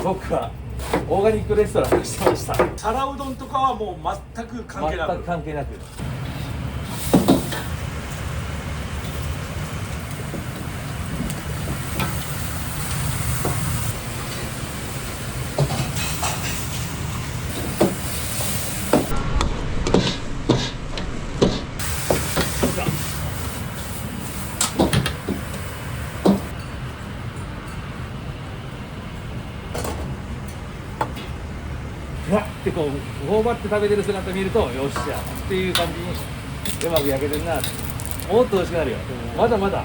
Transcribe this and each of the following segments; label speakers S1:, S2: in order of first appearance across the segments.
S1: 僕はオーガニックレストランをしてました。
S2: 皿うどんとかはもう全く関係なく。
S1: 全く関係なく。でこう頬張って食べてる姿見るとよっしゃっていう感じにうまく焼けてるなってもっと美味しくなるよ、まだまだ。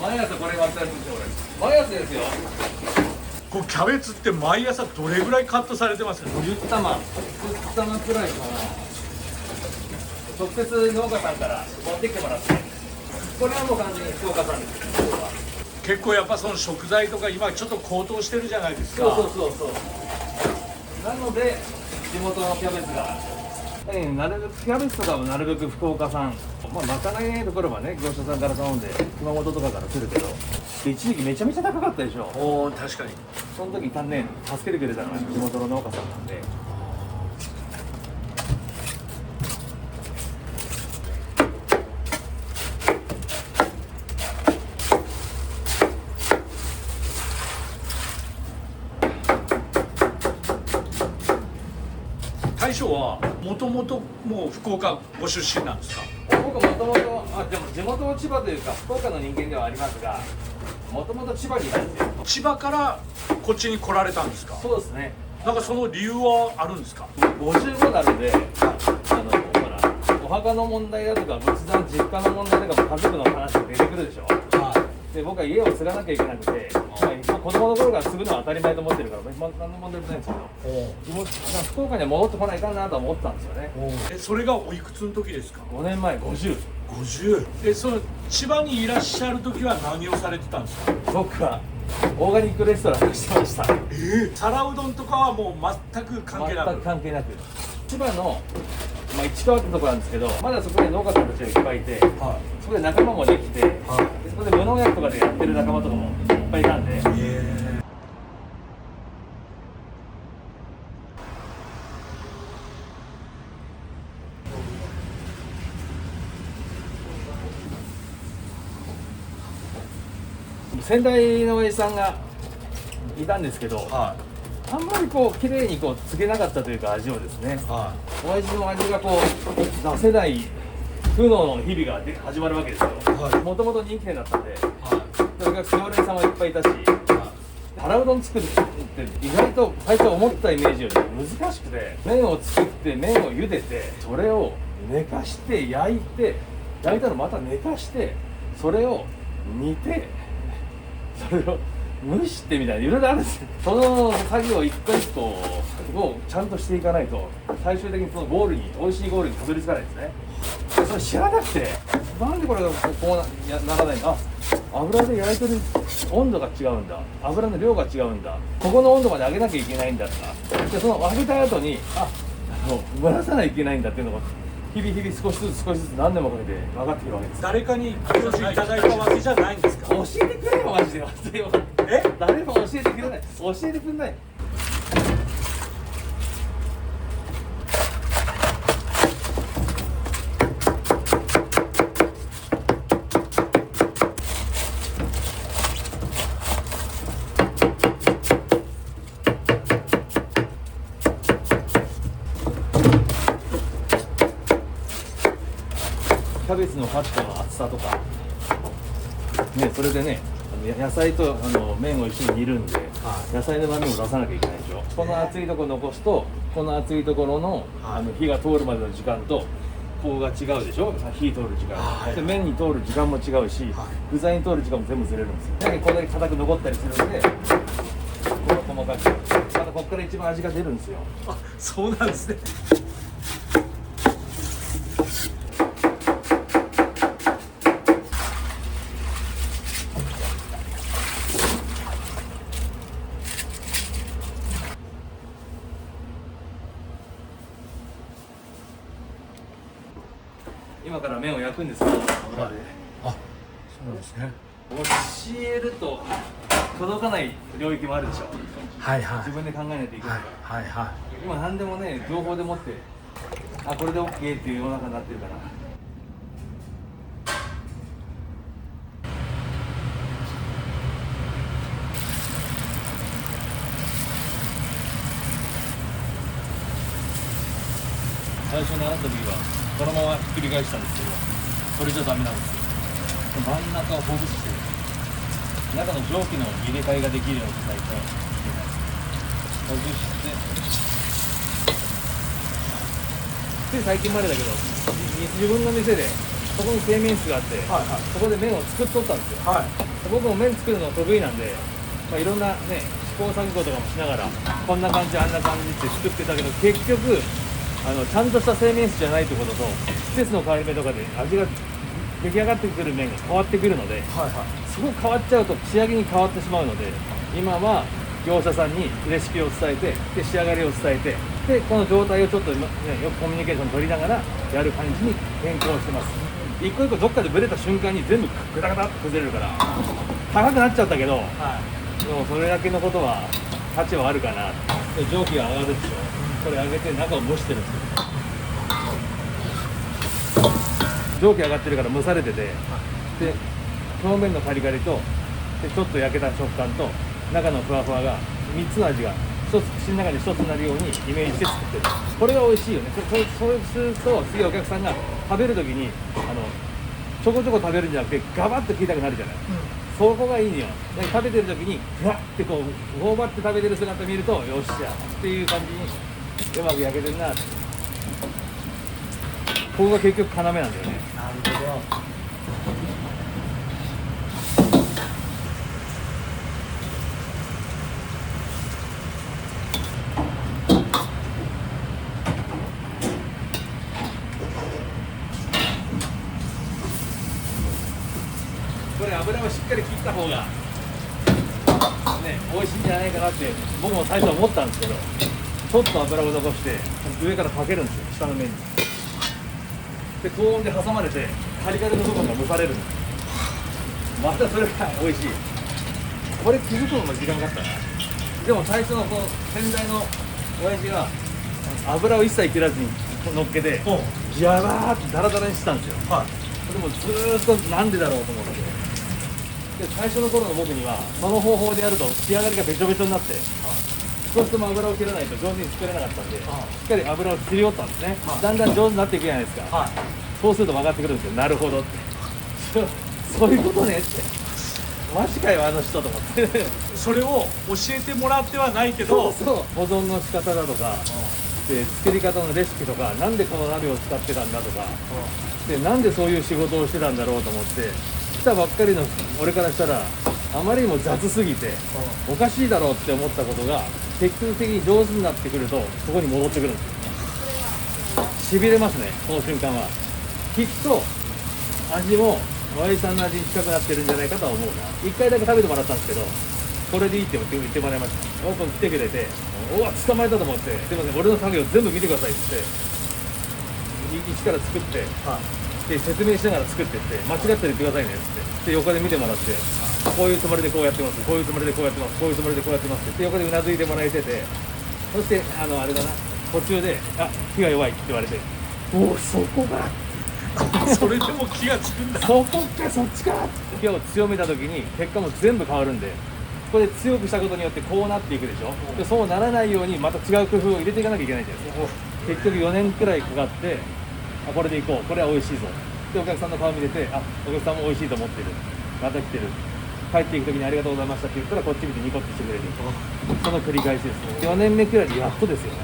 S1: 毎朝これ割ったりするんですよ俺。毎朝ですよ。
S2: こうキャベツって毎朝どれぐらいカットされてますか。
S1: 10玉くらいかな。直接農家さんから持ってきてもらって、これはもう完全に福岡産です。
S2: 結構やっぱその食材とか今ちょっと高騰してるじゃないですか。
S1: そうなので地元のキャベツがなるべくキャベツとかもなるべく福岡産、まあまかないところはね業者さんから頼んで熊本とかから来るけど、一時期めちゃめちゃ高かったでしょ。
S2: おお、確かに。
S1: その時ね助けてくれたのが地元の農家さんなんで。
S2: 大将はもともともう福岡ご出身なんですか。
S1: 僕もともとでも地元の千葉というか福岡の人間ではありますが、もともと千葉にいたんですよ。
S2: 千葉からこっちに来られたんですか。
S1: そうですね。
S2: なんかその理由はあるんですか。
S1: 55なので、ほらお墓の問題だとか仏壇実家の問題とかも家族の話が出てくるでしょ。で僕は家を継がなきゃいけなくて、子供の頃から継ぐのは当たり前と思ってるから何の問題もないんですけど、福岡には戻ってこないかなとは思ったんですよね。
S2: それがおいくつの時ですか。
S1: 5年前50。
S2: その千葉にいらっしゃる時は何をされてたんですか。
S1: 僕はオーガニックレストランをしてました。
S2: 皿うどんとかはもう全く関係なく。
S1: 全く関係なく。千葉の市川ってとこなんですけど、まだそこで農家さんたちがいっぱいいて、そこで仲間もできて、そこで無農薬とかでやってる仲間とかもいっぱいいたんで。先代の親父さんがいたんですけど、あんまりこう綺麗にこうつけなかったというか味をですね、親父の味がこう出せない苦悩の日々が始まるわけですよ。もともと人気店だったんで、それから常連さんもいっぱいいたし、腹うどん作るって意外と最初思ったイメージより難しくて、麺を作って麺を茹でて、それを寝かして焼いたのまた寝かして、それを煮て、それを蒸してみたいないろいろあるんですよ。その作業一個一個をちゃんとしていかないと最終的にそのゴールに美味しいゴールにたどり着かないですね。それ知らなくて、なんでこれがこうならないんだ。油で焼いてる温度が違うんだ、油の量が違うんだ、ここの温度まで上げなきゃいけないんだとか、でその上げた後に蒸らさないといけないんだっていうのが日々少しずつ何年もかけて分かってくるわけです。
S2: 誰かに教授いただいたわけじゃないんですか。
S1: 教えてくれよマジで。誰も教えてくれない。教えてくれない。キャベツのカットの厚さとかね、それでね野菜と麺を一緒に煮るんで、野菜の旨味も出さなきゃいけないでしょ。この厚いところ残すとこの厚いところの火が通るまでの時間とここが違うでしょ。火通る時間、で麺に通る時間も違うし、具材に通る時間も全部ずれるんですよ。だけどこれだけ硬く残ったりするんで、これ細かくまたここから一番味が出るんですよ。
S2: そうなんですね。
S1: 今から麺を焼くんですけど、油で。
S2: あ、そうですね。
S1: 教えると届かない領域もあるでしょ。
S2: はいはい。
S1: 自分で考えないといけないから。
S2: はいは
S1: 今何でもね、情報でもって、あ、これで OK っていう世の中になってるから。最初習った時はこのままひっくり返したんですけど、それじゃダメなんですよ。真ん中をほぐして中の蒸気の入れ替えができるようにしないといけない。ほぐしてつい最近までだけど、自分の店でそこに製麺室があって、
S2: はいはい。
S1: そこで麺を作っとったんですよ。
S2: はい。
S1: 僕も麺作るの得意なんで、いろんなね試行錯誤とかもしながらこんな感じあんな感じって作ってたけど、結局ちゃんとした製麺室じゃないってことと、季節の変わり目とかで味が出来上がってくる麺が変わってくるので、
S2: はいはい。
S1: そこ変わっちゃうと仕上げに変わってしまうので、今は業者さんにレシピを伝えて、で仕上がりを伝えて、でこの状態をちょっと、ね、よくコミュニケーション取りながらやる感じに変更してます。一個一個どっかでブレた瞬間に全部グタグタって崩れるから高くなっちゃったけど、でもそれだけのことは価値はあるかな。で蒸気が上がるでしょ。これ上げて中を蒸してるんですよ。蒸気上がってるから蒸されてて、で表面のカリカリとでちょっと焼けた食感と中のふわふわが3つの味が一つ口の中で一つになるようにイメージして作ってる。これが美味しいよね。そうすると次お客さんが食べるときにちょこちょこ食べるんじゃなくてガバッと食いたくなるじゃない、そこがいいのよ。だから食べてる時にふわってこう頬張って食べてる姿見るとよっしゃっていう感じにうまく焼けてるなって。ここが結局要なんだよね。
S2: なるほど。
S1: これ油をしっかり切った方がね美味しいんじゃないかなって僕も最初思ったんですけど、ちょっと油を残して上からかけるんですよ、下の面に。で高温で挟まれてカリカリの部分が蒸されるんです。またそれが美味しい。これ気づくのも時間かかったな。でも最初のこの先代の親父が油を一切切らずに乗っけてギャバーってダラダラにしてたんですよ。
S2: はい。
S1: でもずーっとなんでだろうと思って、で最初の頃の僕にはその方法でやると仕上がりがべちょべちょになって、そうしても油を切らないと上手に作れなかったんで、しっかり油を切り寄ったんですね。だんだん上手になっていくじゃないですか。そうすると分かってくるんですよ。なるほどってそういうことねって、マジかよあの人と思って
S2: それを教えてもらってはないけど、
S1: そう保存の仕方だとか、で作り方のレシピとか、なんでこの鍋を使ってたんだとか、でなんでそういう仕事をしてたんだろうと思って、来たばっかりの俺からしたらあまりにも雑すぎておかしいだろうって思ったことが積極的に上手になってくるとそこに戻ってくるんですよ。しびれますね、この瞬間は。きっと味も親父さんの味に近くなってるんじゃないかとは思うな。1回だけ食べてもらったんですけど、これでいいって言ってもらいました。オープン来てくれて、おわ捕まえたと思って、でもね俺の作業全部見てくださいって言って一から作って、で説明しながら作ってって間違ってる言ってくださいねってで横で見てもらって、こういうつもりでこうやってます、こういうつもりでこうやってます、こういうつもりでこうやってますって横でうなずいてもらえてて、そしてあれだな、途中で火が弱いって言われて、おおそこか
S2: それでも気がつくんだ。
S1: そこかそっちかって火を強めた時に結果も全部変わるんで、これ強くしたことによってこうなっていくでしょ。でそうならないようにまた違う工夫を入れていかなきゃいけないじゃないですか。結局4年くらいかかって、これでいこう、これは美味しいぞでお客さんの顔見れて、お客さんも美味しいと思ってる、また来てる、帰っていく時にありがとうございましたって言ったらこっち見てニコッとしてくれる、その繰り返しですね。4年目くらいでやっとですよね。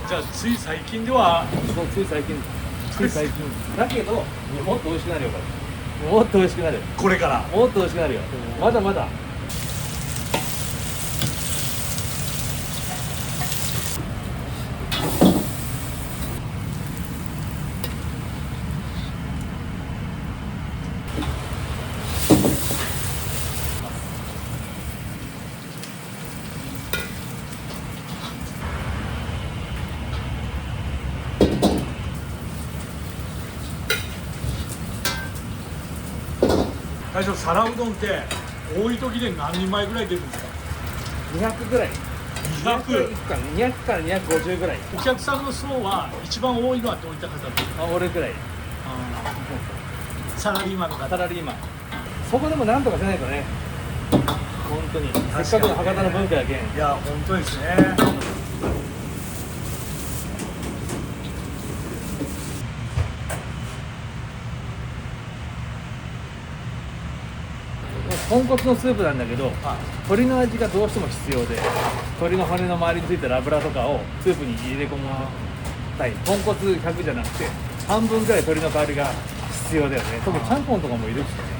S2: じゃあつい最近では、
S1: そうつい最近だけどもっと美味しくなるよ、これもっと美味しくなる、
S2: これから
S1: もっと美味しくなるよ、まだまだ。
S2: 最初皿うどんって多い時で何人前ぐらい出るんですか？200
S1: ぐらい。
S2: 200。
S1: 200から250ぐらい。
S2: お客さんの層は一番多いのはどういった方ですか？
S1: 俺ぐらい。
S2: サラリーマンの方。
S1: サラリーマン。そこでもなんとかしないとね。本当に。せっかくの博多の文化やけん。
S2: いや、本当ですね。
S1: 豚骨のスープなんだけど、鶏の味がどうしても必要で、鶏の骨の周りについた油とかをスープに入れ込むたい。豚骨100じゃなくて半分ぐらい鶏の香りが必要だよね。特にちゃんぽんとかもいるしね。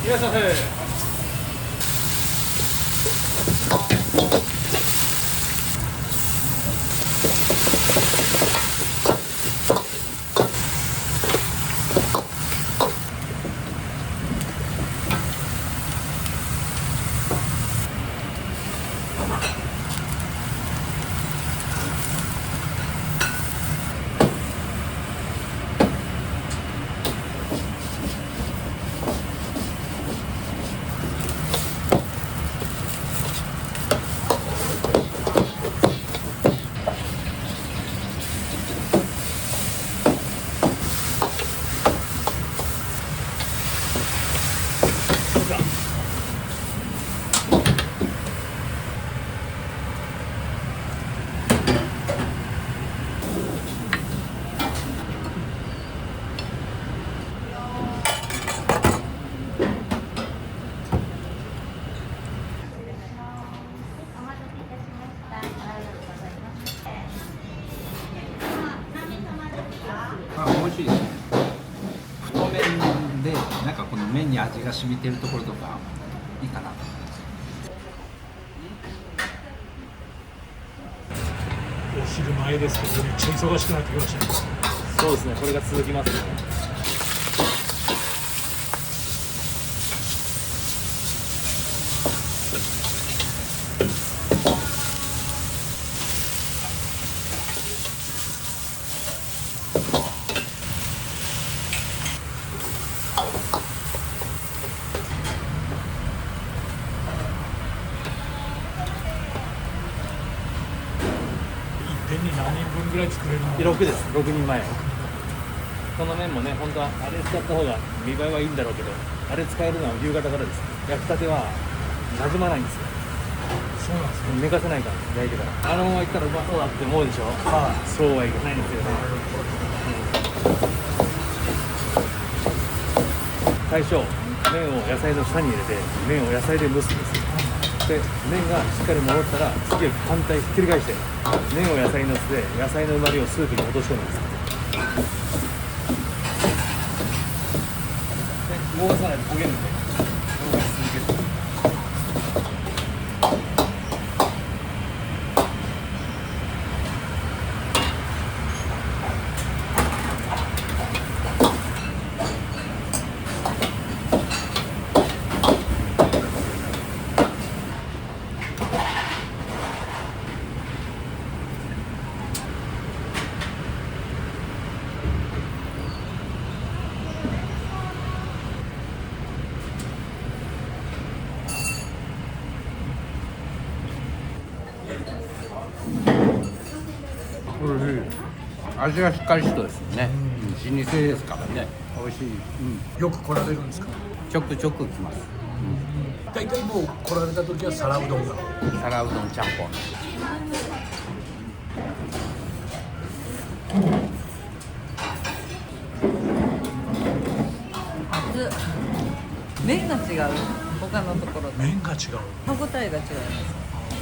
S1: いらっしゃいませ。
S3: 美味しいですね。太麺でなんかこの麺に味が染みてるところとかいいかなと思います。
S2: お昼前ですけどめっちゃ忙しくなってきましたね。
S1: そうですね。これが続きますね。
S2: 一遍に何人分ぐらい作れるの？
S1: 6です。6人前。この麺もね、本当はあれ使った方が見栄えはいいんだろうけど、あれ使えるのは夕方からです。焼きたてはなじまないんですよ。
S2: そうなんですね。
S1: 寝かせないから焼いてから。あのままいったらうまそうだって思うでしょ。そうはいかないんですよね。最初麺を野菜の下に入れて麺を野菜で蒸すんですよ。で麺がしっかり戻ったら次は反対ひっくり返して麺を野菜にのせて野菜のうまみをスープに落とし込むんです。で動かさないと焦げるんで動かし続ける。
S3: 味がしっかりしとですよね。老舗ですからね。美味しい。
S2: よく来られるんですか？
S3: ちょくちょく来ます。
S2: 大体もう来られた時は皿うどんが。
S3: 皿うどんちゃんぽん。
S4: 麺が違う。他のところと
S2: 麺が違う。
S4: 歯ごたえが違います。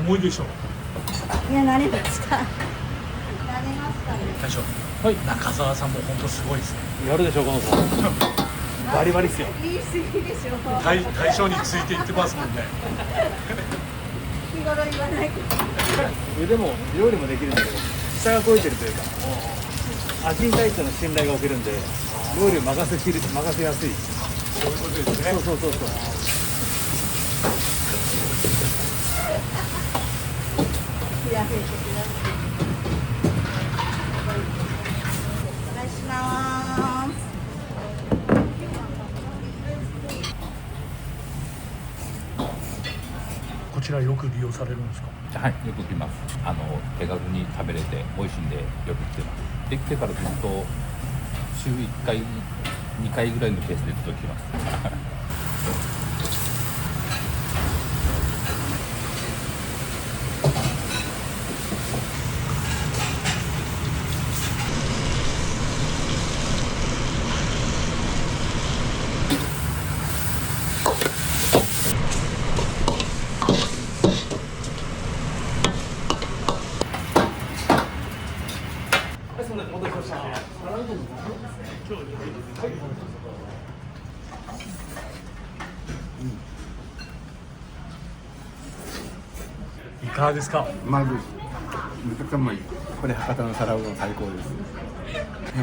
S2: 重いでしょ。
S4: いや、慣れました。慣れましたね。
S2: 大将、
S1: はい、
S2: 中澤さんも本当すごいですね。
S1: やるでしょこの子。バリバリっすよ。
S4: 言い過ぎでしょ。
S2: 大将についていってますもんね。
S4: 日頃言わないけど。
S1: 腕も料理もできるんだけど、下が超えてるというか、味に対しての信頼がおけるんで、料理を任せやすい。
S2: そういうことですね。
S1: そう。
S4: 気が増えてください。お願いします。
S2: こちらよく利用されるんですか。
S5: はい、よく来ます。手軽に食べれて美味しいんでよく来てます。できてからずっと週1回、2回ぐらいのペースでずっと来ます。
S2: いかがですか。
S6: うまいです。めちゃくちゃうまい。これ博多の皿うどん最高です。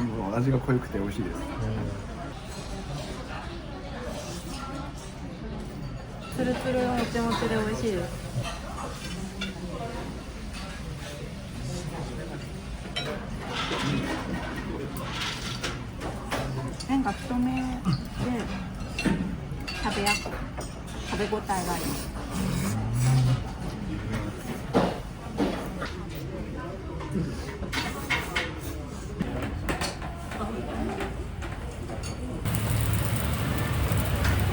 S6: もう味が濃くて美味しいです。
S4: ツルツルもちもちで美味しいです。なんか太めで食べ応えがあります。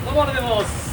S1: どうもありがとうございます。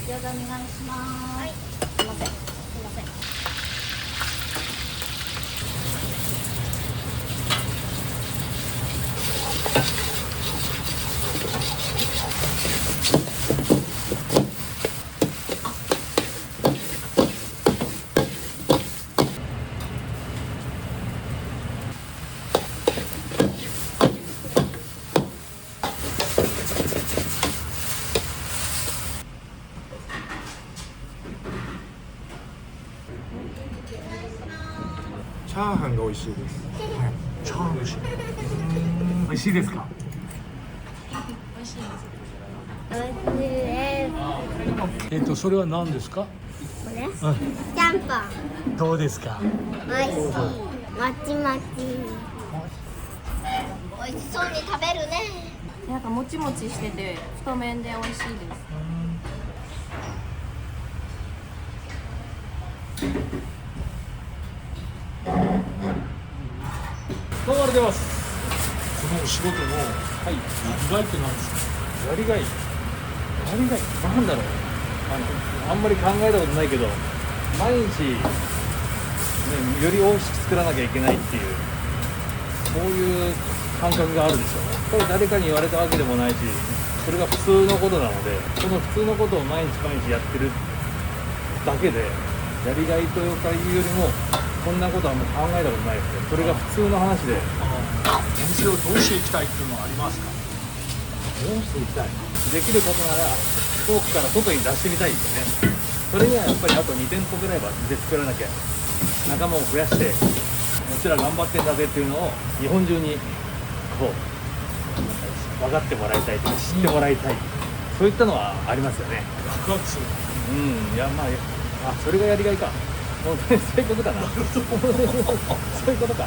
S4: 餃子お願いします。はい。すいません。すいません。
S6: チャーハンが美味しいです。
S2: チャーハン美味しい。美味しいですか。
S4: 美味しいです。
S2: それは何ですか。
S7: これ、ちゃんぽん。
S2: どうですか。
S7: 美味しい。もちもち。美味しそうに食べるね。
S4: なんかもちもちしてて太麺で美味しいです。
S1: どうもありがとうございます。
S2: このお仕事の
S1: はい。
S2: やりがいって何ですか。
S1: やりがいなんだろう。あんまり考えたことないけど、毎日、ね、より美味しく作らなきゃいけないっていう、そういう感覚があるでしょう。これ誰かに言われたわけでもないし、それが普通のことなので、その普通のことを毎日やってるだけで、やりがいというかいうよりも、こんなことはもう考えたことないですね。それが普通の話で。
S2: お店をどうしていきたいっていうのはありますか。
S1: どうしていきたい。できることなら、飛行機から外に出してみたいですよね。それにはやっぱりあと2店舗ぐらいはで作らなきゃ、仲間を増やして、うちら頑張ってんだぜっていうのを日本中にこう分かってもらいたいとか知ってもらいたい、そういったのはありますよね。
S2: ワクワクする。
S1: うん、いやまあ、それがやりがいか。本当にそういうことかな。そういうことか。